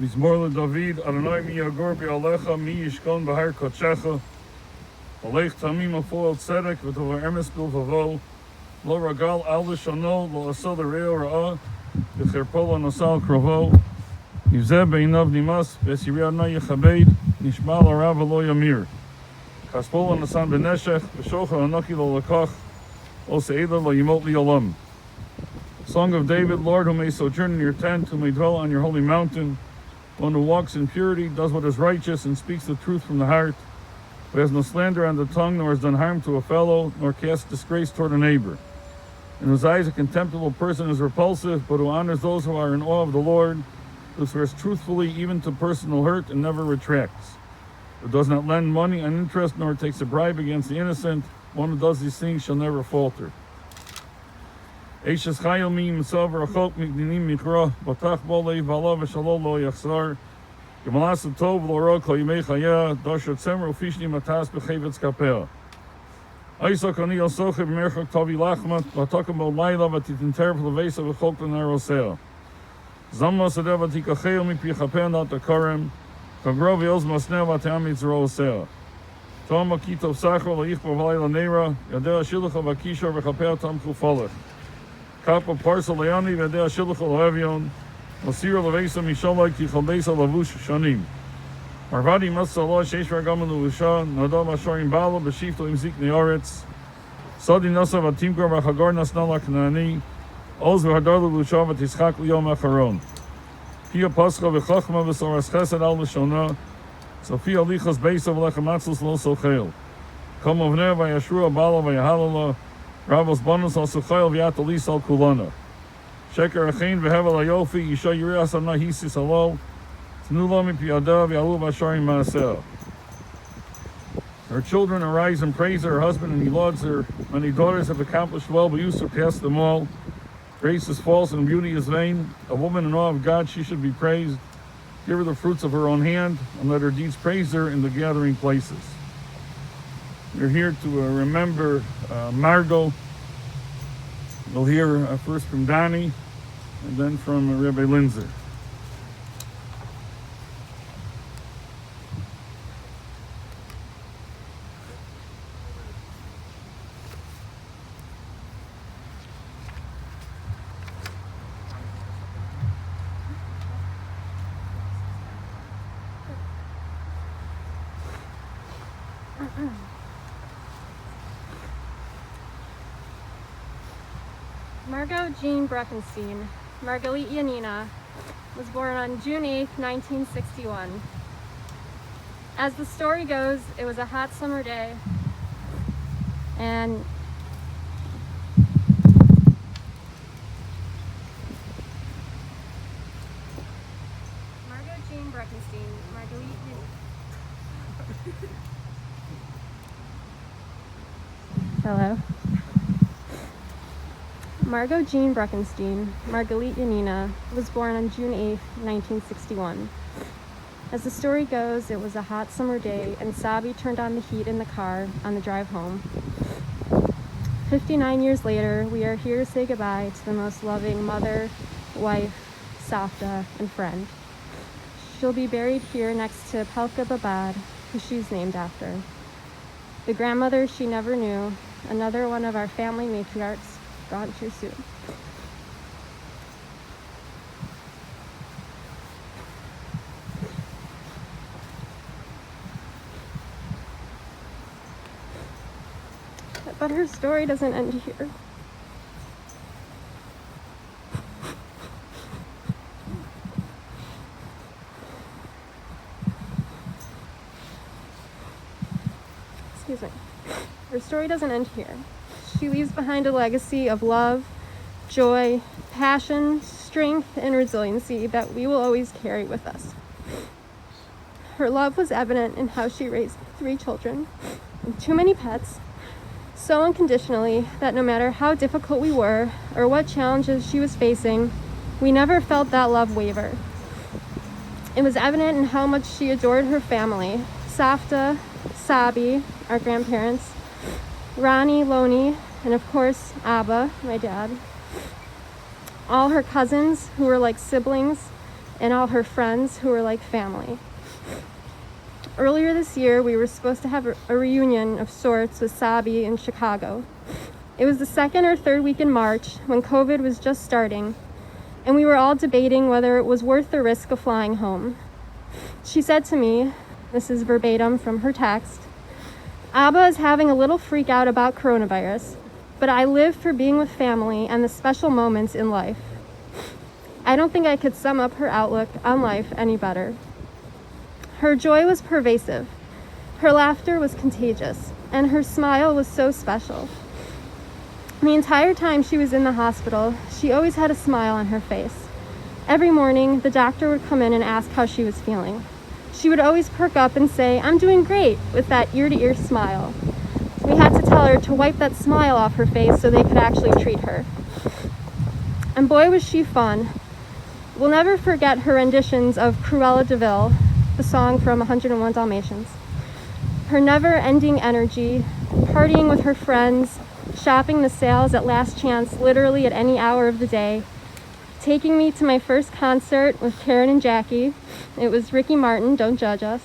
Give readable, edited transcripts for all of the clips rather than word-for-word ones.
Mizmor David, Adonai mi yagor be'alecha, mi yishkon b'har kodshecha, Olech tamim afol tzedek, v'tovar emes bilvavo, lo ragal al l'shono, lo asal l'reo ra'ah, v'cherpo lo nasal krovo, yivzeh be'inav nimas, v'esireh adonai yechabed, nishma l'arav v'lo yamir, kaspol lo nasan b'neshech, v'shocha anoki lo lakach, o se'eda lo yimot li'olam. Song of David, Lord, who may sojourn in your tent, who may dwell on your holy mountain, one who walks in purity, does what is righteous, and speaks the truth from the heart, who has no slander on the tongue, nor has done harm to a fellow, nor casts disgrace toward a neighbor, in whose eyes a contemptible person is repulsive, but who honors those who are in awe of the Lord, who swears truthfully even to personal hurt and never retracts, who does not lend money on interest, nor takes a bribe against the innocent. One who does these things shall never falter. Eishes chayil mi mitzvah v'rachok migdinim mikra, batach bo leiv ba'alav v'shalom lo yachzar, Gemalas tov lo ro kol yimei chaya, dasher tzemro fishni matas b'chevetz kapea. Aisa kani al soche b'merchak tavi lachmat, v'atakem bo laila v'titinter v'levesa v'chok v'narosea. Zamma sadev v'tikacheo mipi chapea nat akarem, kagro v'yoz masneh v'ateam yitzroosea. Tom akitov sachro l'ayichbo v'layla neira, yadea shilucha v'akishor v'chapea tam chufalech. Kappa parsa leani v'yadea shilucha l'hevion, Masira levesa mishalai ki chalbesa lavush shanim. Marvadi masalah sheish ragaman luvusha, nadam asharim bala b'shifto im zik ne'aretz. Sadi nasa v'timkar v'chagar nasnala knani, oz v'hadar luvusha v'tischak liyom acharon. Pia pascha v'chachma v'soras chesed al l'shona, Sophia lichas beisa v'lechamatzus lo sochel. Kom ovneh v'yashru abala v'yahalala, Ravos bonus al sochel v'yatalis al kulana. Sheker achein v'hevel ayofi, Yisha yirias anah hisis halal, Tnula mipi adav yalu v'asharim ma'aseh. Her children arise and praise her husband, and he lauds her. Many daughters have accomplished well, but you surpass them all. Grace is false and beauty is vain. A woman in awe of God, she should be praised. Give her the fruits of her own hand, and let her deeds praise her in the gathering places. We're here to remember Margot. We'll hear first from Donnie, and then from Rabbi Linzer. Margot J Bruckenstein, Margalit Yanina, was born on June 8, 1961. As the story goes, it was a hot summer day, and Margot J Bruckenstein, Margalit Yanina. Hello. Margot J Bruckenstein, Margalit Yanina, was born on June 8, 1961. As the story goes, it was a hot summer day, and Sabi turned on the heat in the car on the drive home. 59 years later, we are here to say goodbye to the most loving mother, wife, savta, and friend. She'll be buried here next to Pelka Babad, who she's named after. The grandmother she never knew, another one of our family matriarchs, gone too soon. But her story doesn't end here. Excuse me. Her story doesn't end here. She leaves behind a legacy of love, joy, passion, strength, and resiliency that we will always carry with us. Her love was evident in how she raised 3 children and too many pets, so unconditionally that no matter how difficult we were or what challenges she was facing, we never felt that love waver. It was evident in how much she adored her family, Safta, Sabi, our grandparents, Rani, Loni, and of course, Abba, my dad. All her cousins, who were like siblings, and all her friends who were like family. Earlier this year, we were supposed to have a reunion of sorts with Sabi in Chicago. It was the second or third week in March when COVID was just starting, and we were all debating whether it was worth the risk of flying home. She said to me, this is verbatim from her text, "Abba is having a little freak out about coronavirus, but I live for being with family and the special moments in life." I don't think I could sum up her outlook on life any better. Her joy was pervasive, her laughter was contagious, and her smile was so special. The entire time she was in the hospital, she always had a smile on her face. Every morning, the doctor would come in and ask how she was feeling. She would always perk up and say, "I'm doing great," with that ear-to-ear smile. We had to tell her to wipe that smile off her face so they could actually treat her. And boy, was she fun. We'll never forget her renditions of Cruella de Vil, the song from 101 Dalmatians. Her never-ending energy, partying with her friends, shopping the sales at Last Chance literally at any hour of the day, taking me to my first concert with Karen and Jackie. It was Ricky Martin, don't judge us.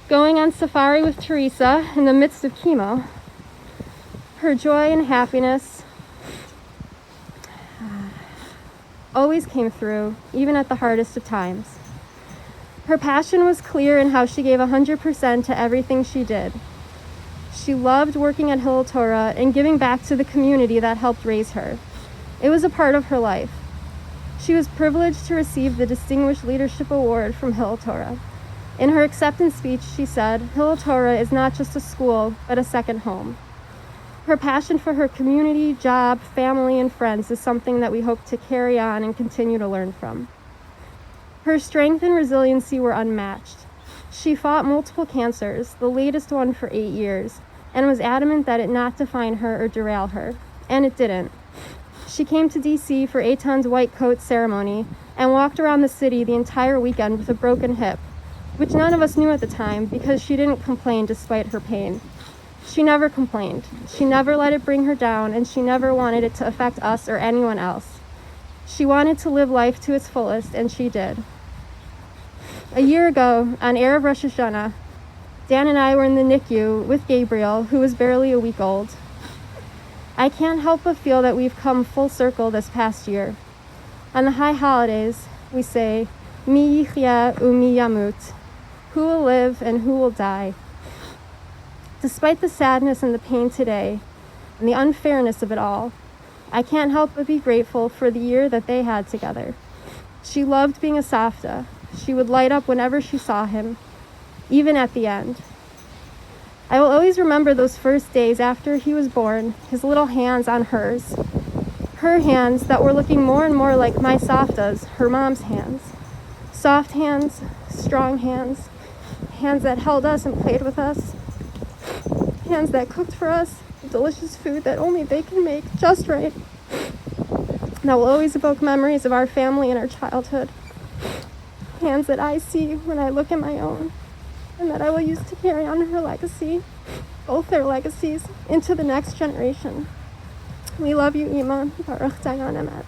Going on safari with Teresa in the midst of chemo. Her joy and happiness always came through, even at the hardest of times. Her passion was clear in how she gave 100% to everything she did. She loved working at Hillel Torah and giving back to the community that helped raise her. It was a part of her life. She was privileged to receive the Distinguished Leadership Award from Hillel Torah. In her acceptance speech, she said, "Hillel Torah is not just a school, but a second home." Her passion for her community, job, family, and friends is something that we hope to carry on and continue to learn from. Her strength and resiliency were unmatched. She fought multiple cancers, the latest one for 8 years, and was adamant that it not define her or derail her. And it didn't. She came to DC for Eitan's white coat ceremony and walked around the city the entire weekend with a broken hip, which none of us knew at the time because she didn't complain despite her pain. She never complained. She never let it bring her down, and she never wanted it to affect us or anyone else. She wanted to live life to its fullest, and she did. A year ago, on Erev Rosh Hashanah, Dan and I were in the NICU with Gabriel, who was barely a week old. I can't help but feel that we've come full circle this past year. On the high holidays, we say, Mi yichya u'mi yamut, who will live and who will die. Despite the sadness and the pain today, and the unfairness of it all, I can't help but be grateful for the year that they had together. She loved being a savta. She would light up whenever she saw him, even at the end. I will always remember those first days after he was born, his little hands on hers. Her hands that were looking more and more like my savta's, her mom's hands. Soft hands, strong hands, hands that held us and played with us. Hands that cooked for us, delicious food that only they can make just right. That will always evoke memories of our family and our childhood. Hands that I see when I look at my own, and that I will use to carry on her legacy, both their legacies, into the next generation. We love you, Ima. Baruch Dayan Emet.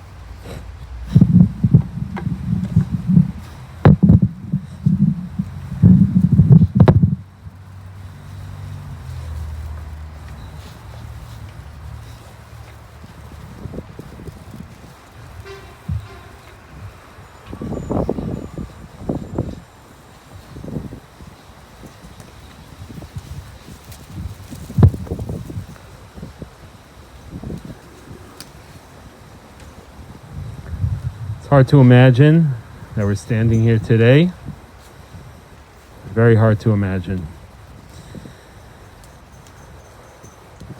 It's hard to imagine that we're standing here today. Very hard to imagine.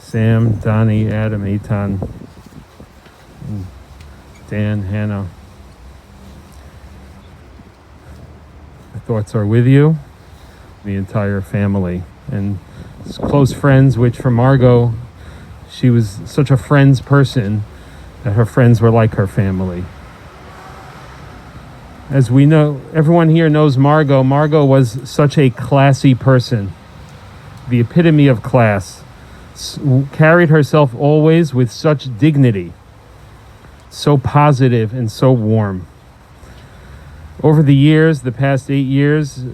Sam, Donnie, Adam, Eitan, Dan, Hannah. My thoughts are with you, the entire family, and close friends, which for Margot, she was such a friends person that her friends were like her family. As we know, everyone here knows Margot. Margot was such a classy person, the epitome of class, carried herself always with such dignity, so positive and so warm. Over the years, the past 8 years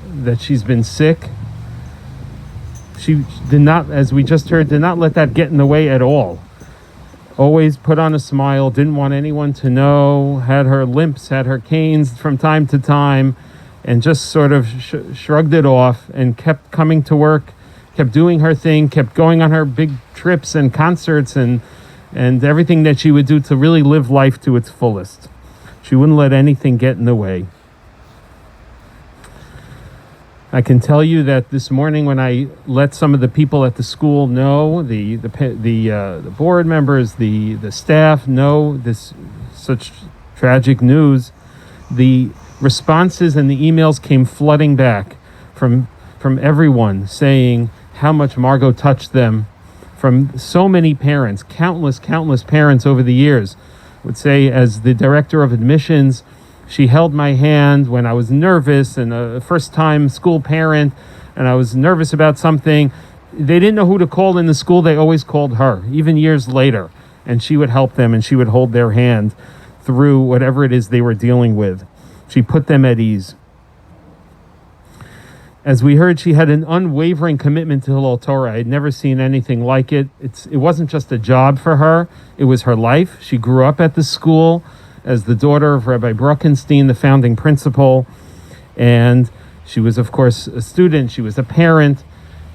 that she's been sick, she did not, as we just heard, did not let that get in the way at all. Always put on a smile, didn't want anyone to know, had her limps, had her canes from time to time, and just sort of shrugged it off and kept coming to work, kept doing her thing, kept going on her big trips and concerts and everything that she would do to really live life to its fullest. She wouldn't let anything get in the way. I can tell you that this morning when I let some of the people at the school know, the board members, the staff know this such tragic news, the responses and the emails came flooding back from everyone saying how much Margot touched them, from so many parents, countless parents over the years would say, as the director of admissions, she held my hand when I was nervous and a first-time school parent, and I was nervous about something. They didn't know who to call in the school. They always called her, even years later, and she would help them and she would hold their hand through whatever it is they were dealing with. She put them at ease. As we heard, she had an unwavering commitment to Hillel Torah. I had never seen anything like it. It wasn't just a job for her. It was her life. She grew up at the school as the daughter of Rabbi Bruckenstein, the founding principal. And she was, of course, a student. She was a parent.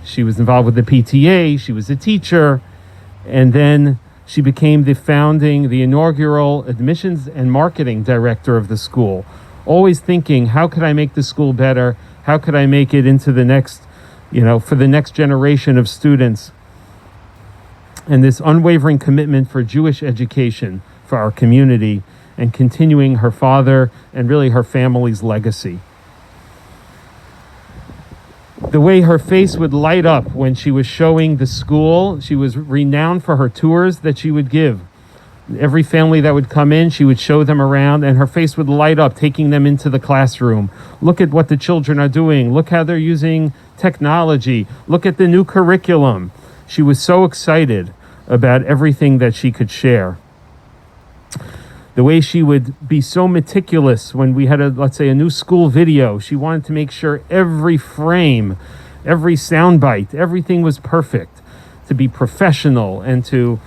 She was involved with the PTA. She was a teacher. And then she became the inaugural admissions and marketing director of the school. Always thinking, how could I make the school better? How could I make it into the next, for the next generation of students? And this unwavering commitment for Jewish education for our community, and continuing her father and really her family's legacy. The way her face would light up when she was showing the school, she was renowned for her tours that she would give. Every family that would come in, she would show them around, and her face would light up, taking them into the classroom. Look at what the children are doing. Look how they're using technology. Look at the new curriculum. She was so excited about everything that she could share. The way she would be so meticulous when we had let's say a new school video. She wanted to make sure every frame, every soundbite, everything was perfect, to be professional and to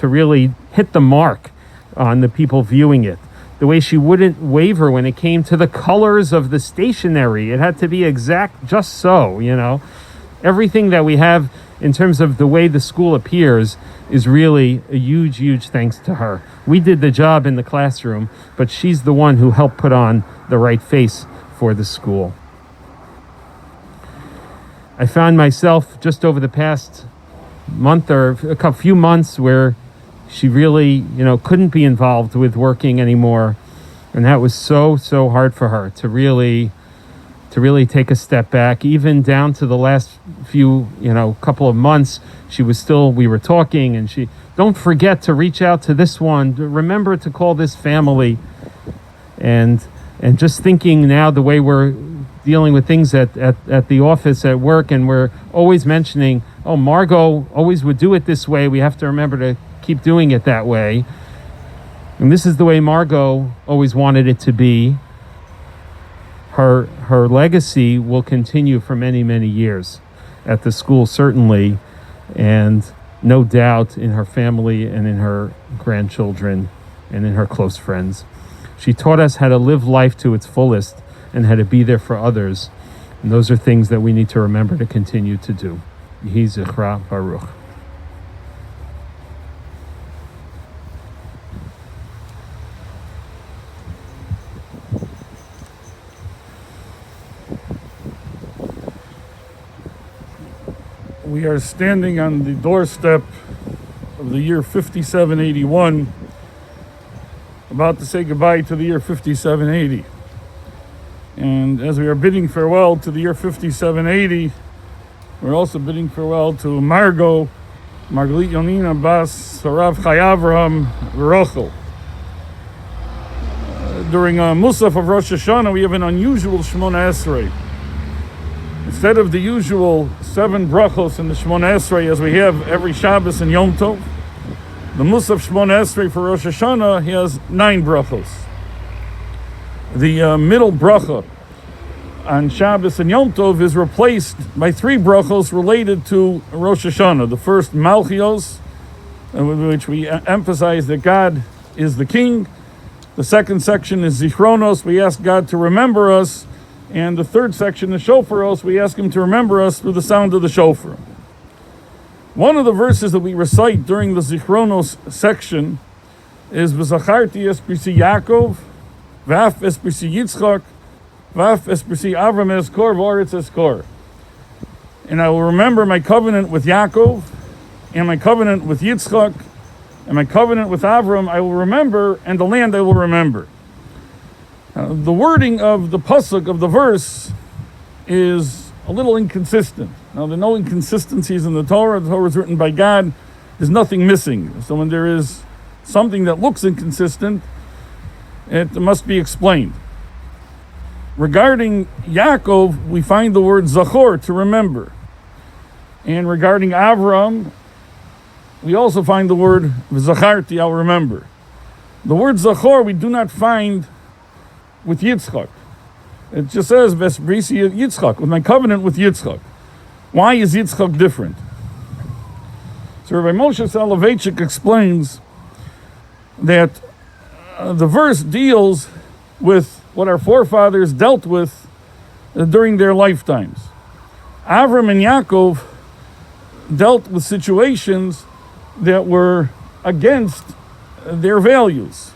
really hit the mark on the people viewing it. The way she wouldn't waver when it came to the colors of the stationery. It had to be exact, just so, Everything that we have in terms of the way the school appears is really a huge thanks to her. We did the job in the classroom, but she's the one who helped put on the right face for the school. I found myself just over the past month or a few months where she really, couldn't be involved with working anymore. And that was so hard for her to really take a step back. Even down to the last few, couple of months, we were talking, and she, don't forget to reach out to this one. Remember to call this family. And just thinking now the way we're dealing with things at the office, at work, and we're always mentioning, oh, Margot always would do it this way. We have to remember to keep doing it that way. And this is the way Margot always wanted it to be. Her legacy will continue for many years at the school, certainly, and no doubt in her family and in her grandchildren and in her close friends. She taught us how to live life to its fullest and how to be there for others. And those are things that we need to remember to continue to do. Yehi Zichra Baruch. We are standing on the doorstep of the year 5781, about to say goodbye to the year 5780. And as we are bidding farewell to the year 5780, we're also bidding farewell to Margot Yonina Bas Harav Chai Avraham Rochel. During Musaf of Rosh Hashanah, we have an unusual Shmona Esrei. Instead of the usual 7 brachos in the Shmona Esrei as we have every Shabbos and Yom Tov, the Musaf Shmona Esrei for Rosh Hashanah, he has 9 brachos. the middle bracha on Shabbos and Yom Tov is replaced by 3 brachos related to Rosh Hashanah. The first, Malchios, with which we emphasize that God is the king. The second section is Zichronos, we ask God to remember us. And the third section is Shofaros, we ask him to remember us through the sound of the shofar. One of the verses that we recite during the Zichronos section is V'zacharti es b'si Yaakov, V'af es b'si Yitzchak, V'af es b'si Avram es kor, V'aretz es kor. And I will remember my covenant with Yaakov, and my covenant with Yitzchak, and my covenant with Avram I will remember, and the land I will remember. The wording of the pasuk of the verse is a little inconsistent. Now, there are no inconsistencies in the Torah. The Torah is written by God. There's nothing missing. So when there is something that looks inconsistent, it must be explained. Regarding Yaakov, we find the word zachor, to remember. And regarding Avram, we also find the word v'zacharti, I'll remember. The word zachor we do not find with Yitzchak. It just says Vesbrisi Yitzchak, with my covenant with Yitzchak. Why is Yitzchak different? So Rabbi Moshe Soloveitchik explains that the verse deals with what our forefathers dealt with during their lifetimes. Avram and Yaakov dealt with situations that were against their values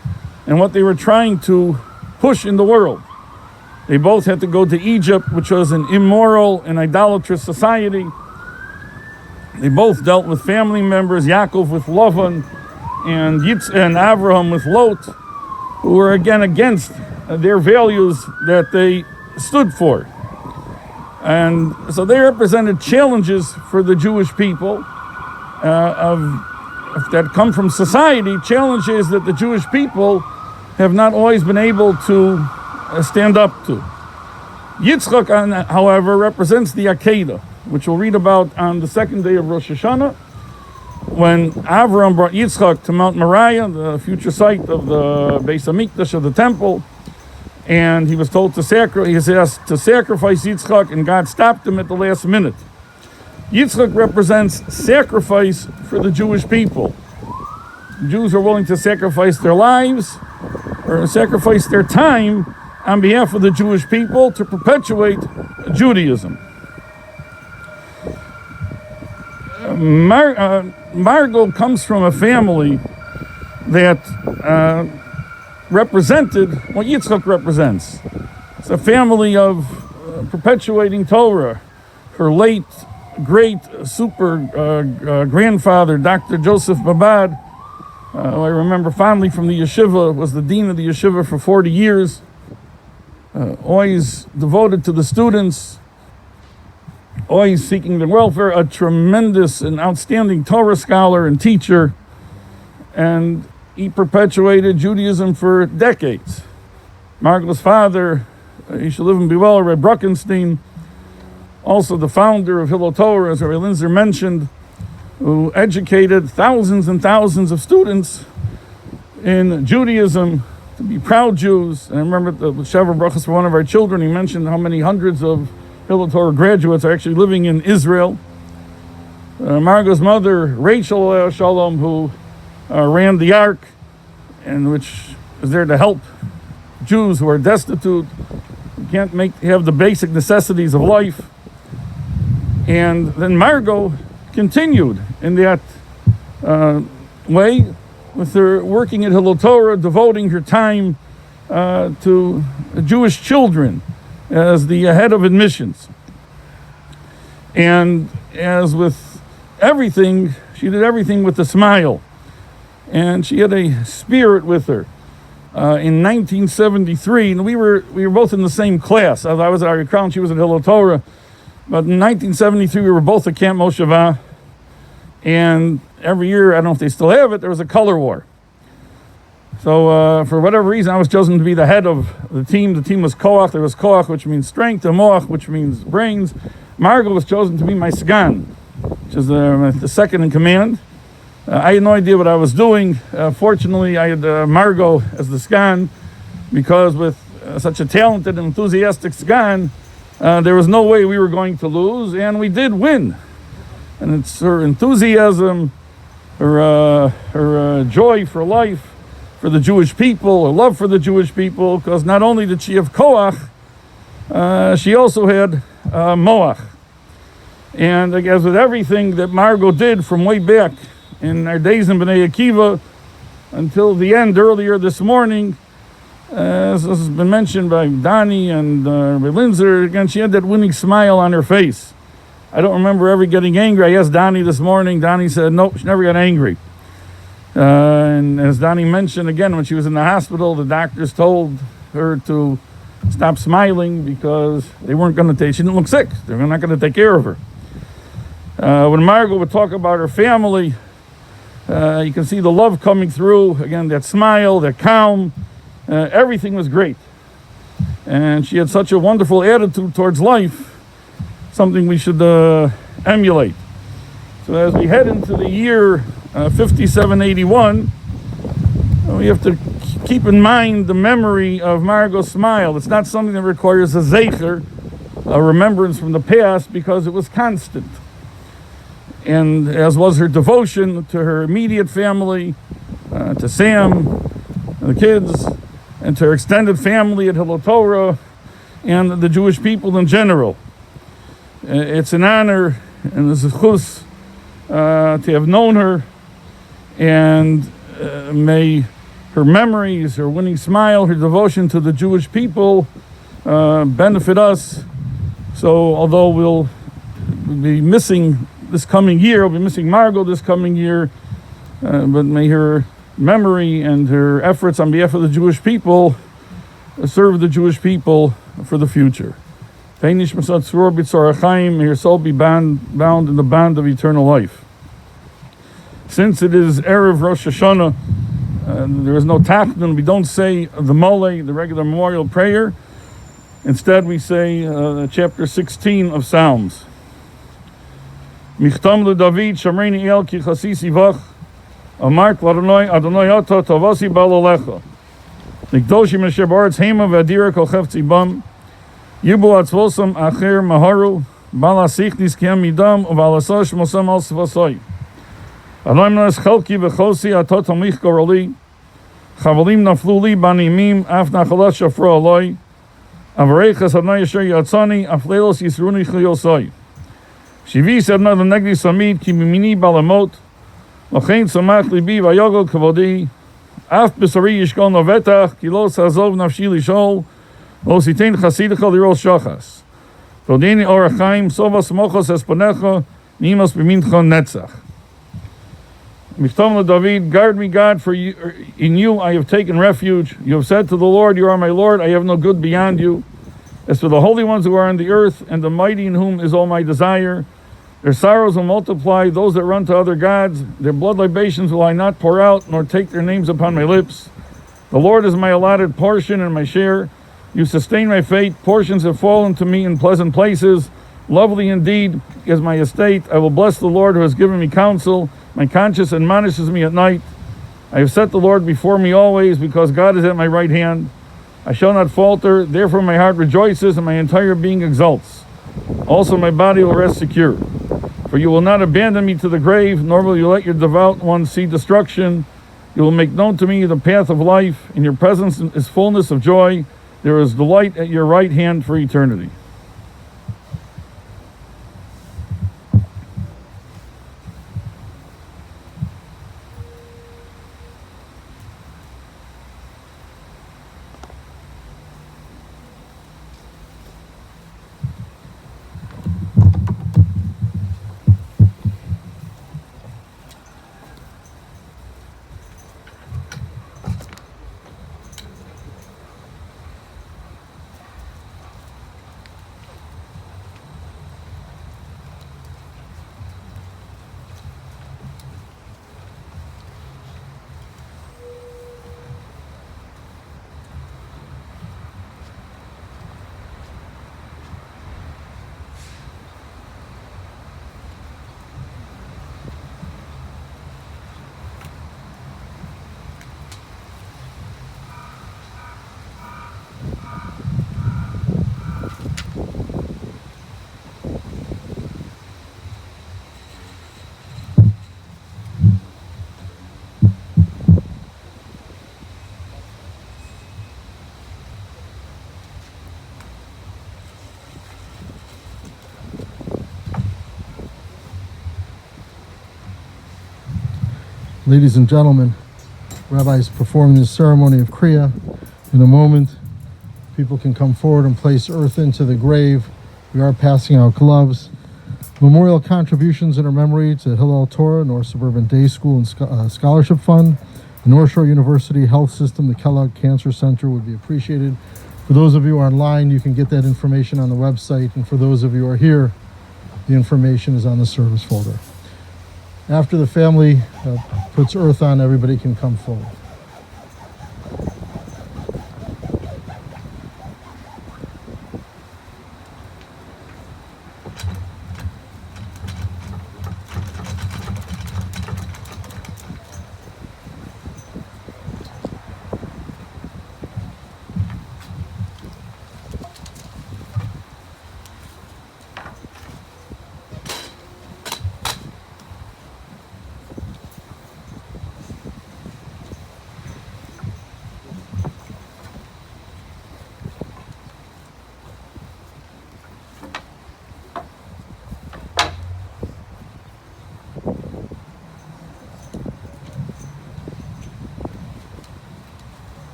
and what they were trying to push in the world. They both had to go to Egypt, which was an immoral and idolatrous society. They both dealt with family members, Yaakov with Lavan and Avraham with Lot, who were again against their values that they stood for. And so they represented challenges for the Jewish people that come from society, challenges that the Jewish people have not always been able to stand up to. Yitzchak, however, represents the Akedah, which we'll read about on the second day of Rosh Hashanah, when Avram brought Yitzchak to Mount Moriah, the future site of the Beis Hamikdash, of the temple, and he was told he was asked to sacrifice Yitzchak, and God stopped him at the last minute. Yitzchak represents sacrifice for the Jewish people. Jews are willing to sacrifice their lives or sacrifice their time on behalf of the Jewish people to perpetuate Judaism. Margot comes from a family that represented what Yitzchak represents. It's a family of perpetuating Torah. Her late, great, super grandfather, Dr. Joseph Babad, who I remember fondly from the yeshiva, was the dean of the yeshiva for 40 years, always devoted to the students, always seeking their welfare, a tremendous and outstanding Torah scholar and teacher, and he perpetuated Judaism for decades. Margot's father, he should live and be well, Rabbi Bruckenstein, also the founder of Hillel Torah, as Rabbi Linzer mentioned, who educated thousands and thousands of students in Judaism to be proud Jews. And I remember the Shavuot Brachos for one of our children, he mentioned how many hundreds of Hillel Torah graduates are actually living in Israel. Margot's mother, Rachel Aleh Shalom, who ran the Ark, and which is there to help Jews who are destitute, who can't have the basic necessities of life. And then Margot continued in that way, with her working at Hillel Torah, devoting her time to Jewish children as the head of admissions. And as with everything, she did everything with a smile. And she had a spirit with her. In 1973, and we were both in the same class. I was at Ari Crown, she was at Hillel Torah. But in 1973, we were both at Camp Mosheva. And every year, I don't know if they still have it, there was a color war. So for whatever reason, I was chosen to be the head of the team. The team was Koach. There was Koach, which means strength, and Moach, which means brains. Margot was chosen to be my Sgan, which is the second in command. I had no idea what I was doing. Fortunately, I had Margot as the Sgan, because with such a talented and enthusiastic sgan, there was no way we were going to lose, and we did win. And it's her enthusiasm, her joy for life, for the Jewish people, her love for the Jewish people, because not only did she have koach, she also had moach. And I guess with everything that Margot did from way back in our days in Bnei Akiva until the end earlier this morning, as has been mentioned by Donnie and by Linzer, again, she had that winning smile on her face. I don't remember ever getting angry. I asked Donnie this morning. Donnie said, nope, she never got angry. And as Donnie mentioned, again, when she was in the hospital, the doctors told her to stop smiling because they weren't going to take, she didn't look sick. They were not going to take care of her. When Margot would talk about her family, you can see the love coming through. Again, that smile, that calm, everything was great. And she had such a wonderful attitude towards life, something we should emulate. So as we head into the year 5781, we have to keep in mind the memory of Margot's smile. It's not something that requires a zecher, a remembrance from the past, because it was constant. And as was her devotion to her immediate family, to Sam, and the kids, and to her extended family at Hillel Torah, and the Jewish people in general. It's an honor and a zechus to have known her, and may her memories, her winning smile, her devotion to the Jewish people benefit us. So although we'll be missing this coming year, we'll be missing Margot this coming year, but may her memory and her efforts on behalf of the Jewish people serve the Jewish people for the future. May her soul be bound in the bond of eternal life. Since it is Erev Rosh Hashanah, there is no tachnun, we don't say the mole, the regular memorial prayer. Instead, we say chapter 16 of Psalms. Michtam LeDavid, Shamreini El Ki Chasisi Vach, Amart L'Adonai, Adonai Ata Tavasi Ba'Lolecha. Nikdoshim Asher Ba'aretz Hema V'Adira Kol Chefetz Bam, Yibu Atzvosam Acher Maharu, Ba'al Asichnis Kiem Midam, U'Ba'al Asah Shmosam Al Sivasai. Adonai Menas Chalki V'Chosi Atot Amlich Gorali, Chavalim Naflu Li Banimim, Af Nachalat Shafra Aloi, Avarechas Adonai Asher Yatzani, Aflelos Yisruni Chayosai. Shivi said not the negdi samid ki mimini balamot, lochein samach libi vayogol kavodi, af besari yishkol novetach ki lo sazov nafshi lishol, lo sitein chasidecha liros shachas. Vodini orachaim sovas mochos esponecha, nimos b'mincha netzach. Michtam LeDavid, guard me God, for you, in you I have taken refuge. You have said to the Lord, you are my Lord, I have no good beyond you. As for the holy ones who are on the earth, and the mighty in whom is all my desire, their sorrows will multiply, those that run to other gods, their blood libations will I not pour out, nor take their names upon my lips. The Lord is my allotted portion and my share. You sustain my fate, portions have fallen to me in pleasant places. Lovely indeed is my estate. I will bless the Lord who has given me counsel. My conscience admonishes me at night. I have set the Lord before me always, because God is at my right hand. I shall not falter, therefore my heart rejoices and my entire being exults. Also my body will rest secure. For you will not abandon me to the grave, nor will you let your devout ones see destruction. You will make known to me the path of life. In your presence is fullness of joy. There is delight at your right hand for eternity. Ladies and gentlemen, Rabbi is performing the ceremony of Kriya. In a moment, people can come forward and place earth into the grave. We are passing out gloves. Memorial contributions in our memory to Hillel Torah, North Suburban Day School and Scholarship Fund, the North Shore University Health System, the Kellogg Cancer Center would be appreciated. For those of you online, you can get that information on the website, and for those of you who are here, the information is on the service folder. After the family puts earth on, everybody can come forward.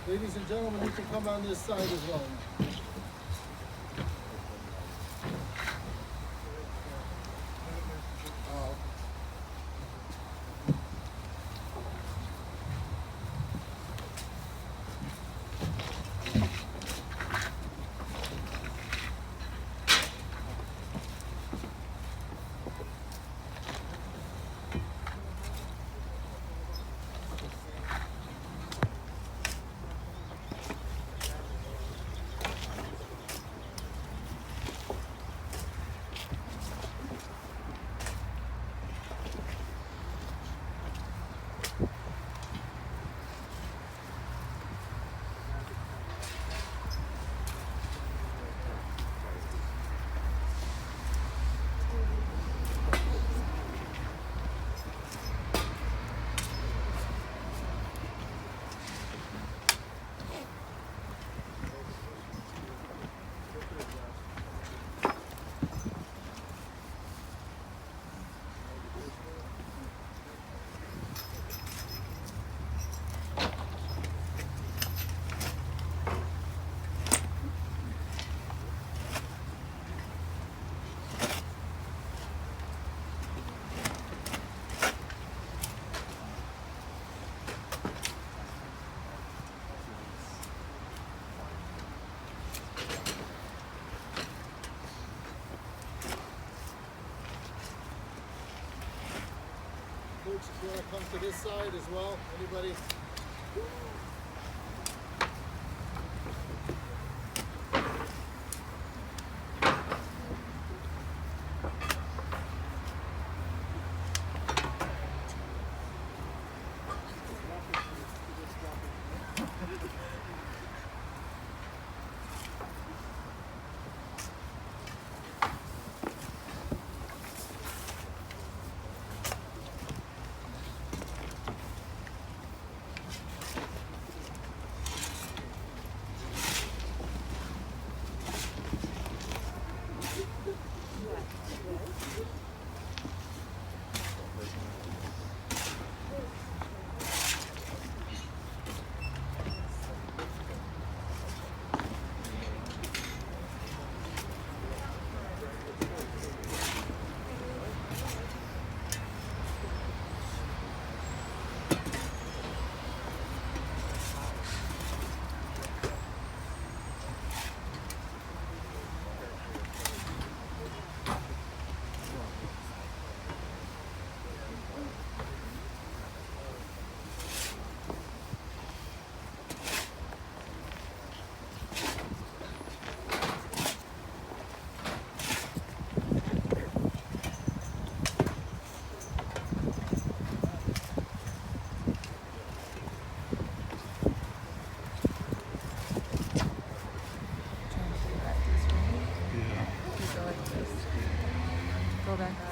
Ladies and gentlemen, you can come on this side as well. you want to come to this side as well? Anybody?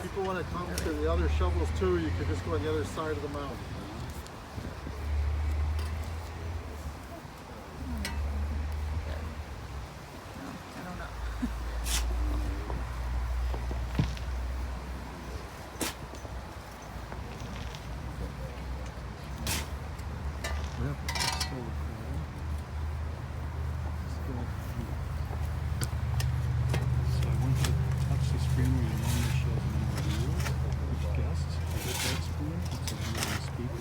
People want to come to the other shovels too, you could just go on the other side of the mound. Speak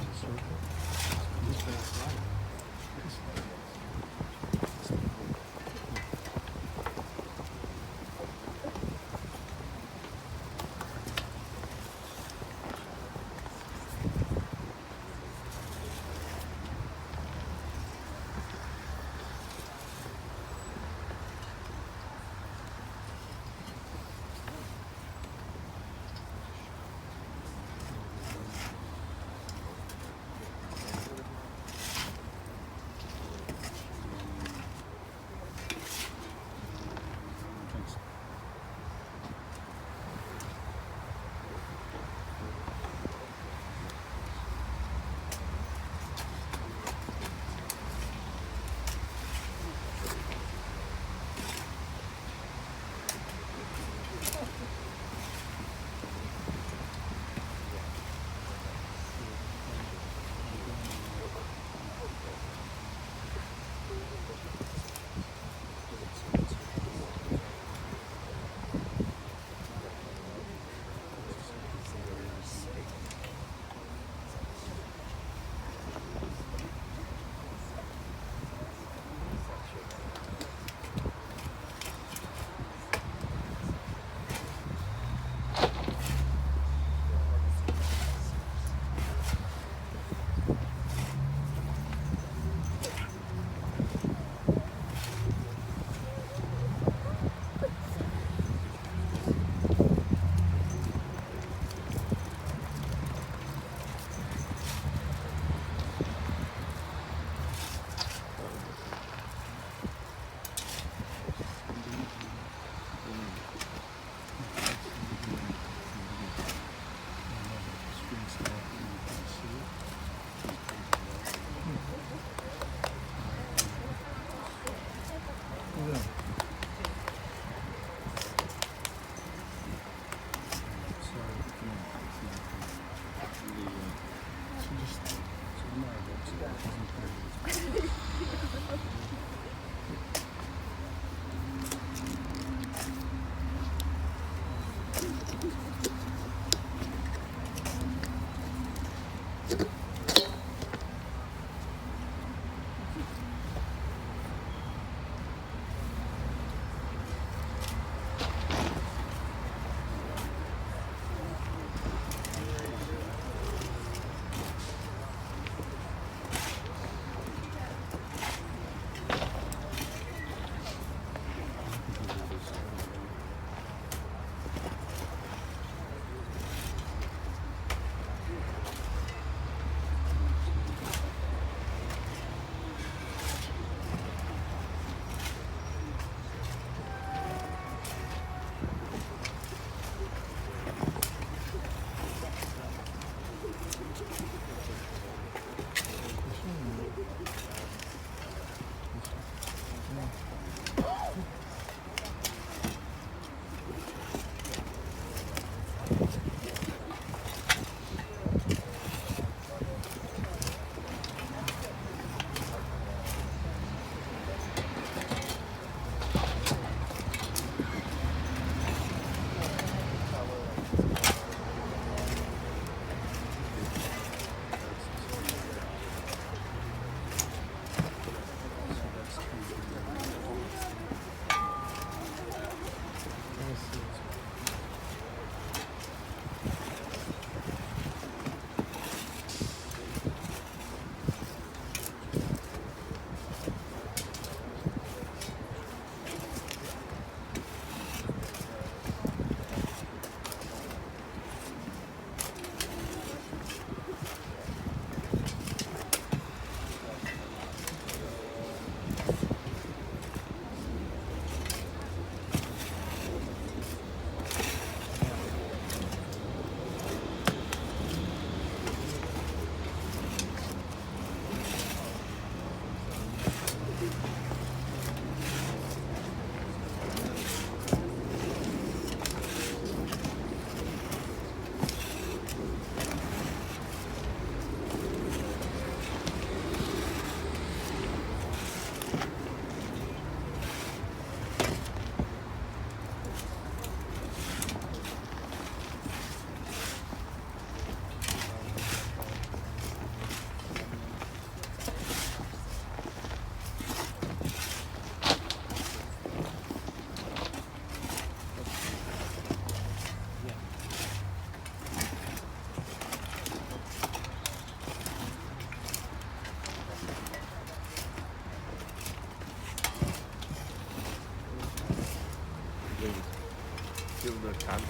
Give the time.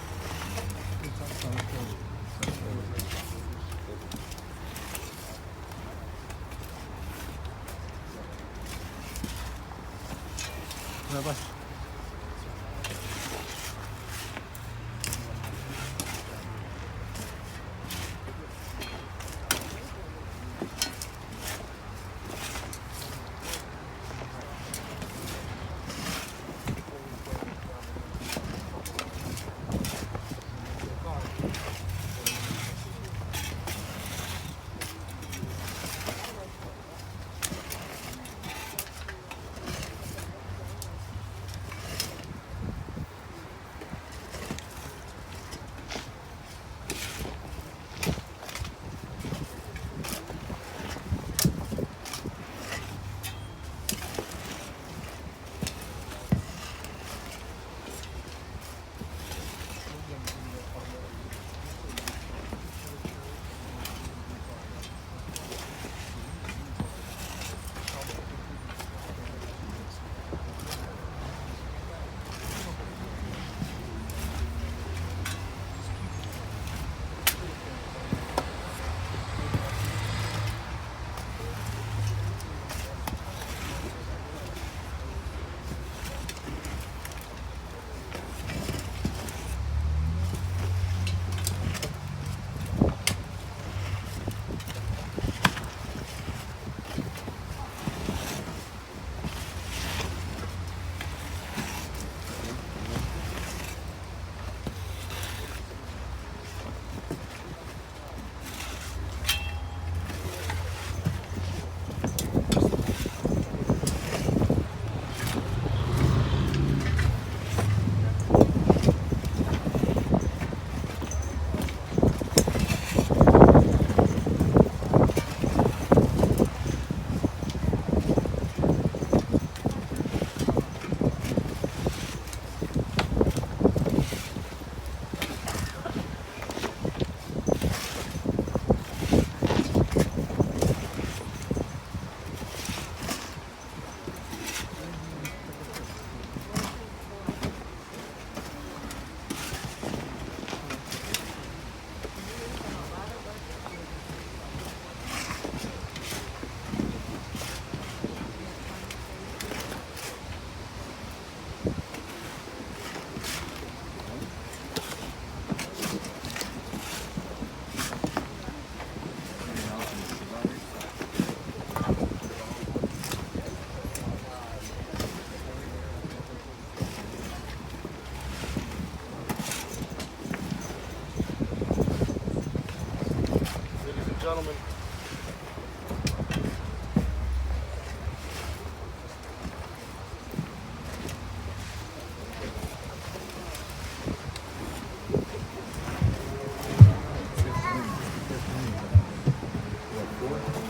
Gentlemen.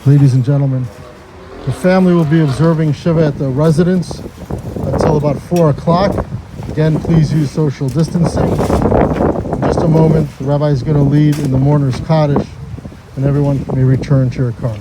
Ladies and gentlemen, the family will be observing Shiva at the residence until about 4 o'clock. Again, please use social distancing. In just a moment, the rabbi is going to lead in the mourner's Kaddish, and everyone may return to your cars.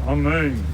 Amen.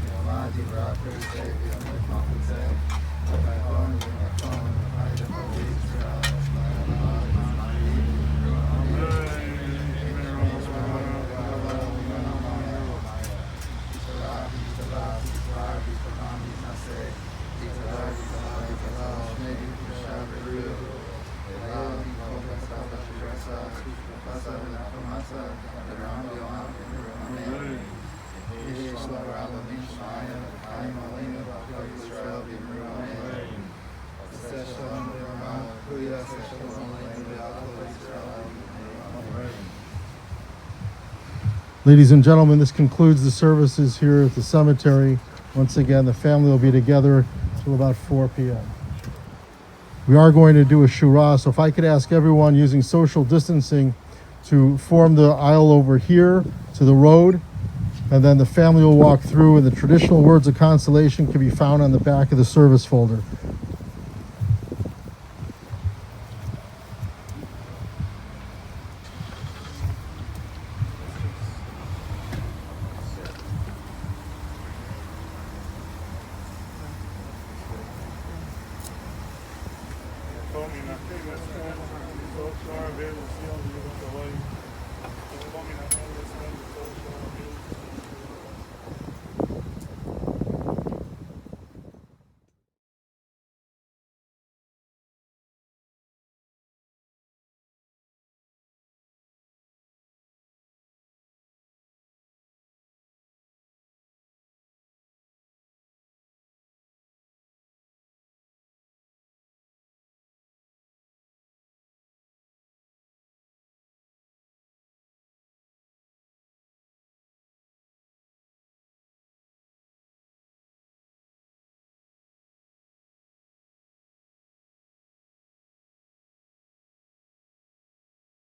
Ladies and gentlemen, this concludes the services here at the cemetery. Once again, the family will be together till about 4 p.m. We are going to do a shura, so if I could ask everyone using social distancing to form the aisle over here to the road, and then the family will walk through, and the traditional words of consolation can be found on the back of the service folder. Told me nothing. That's so sorry, baby. See you on the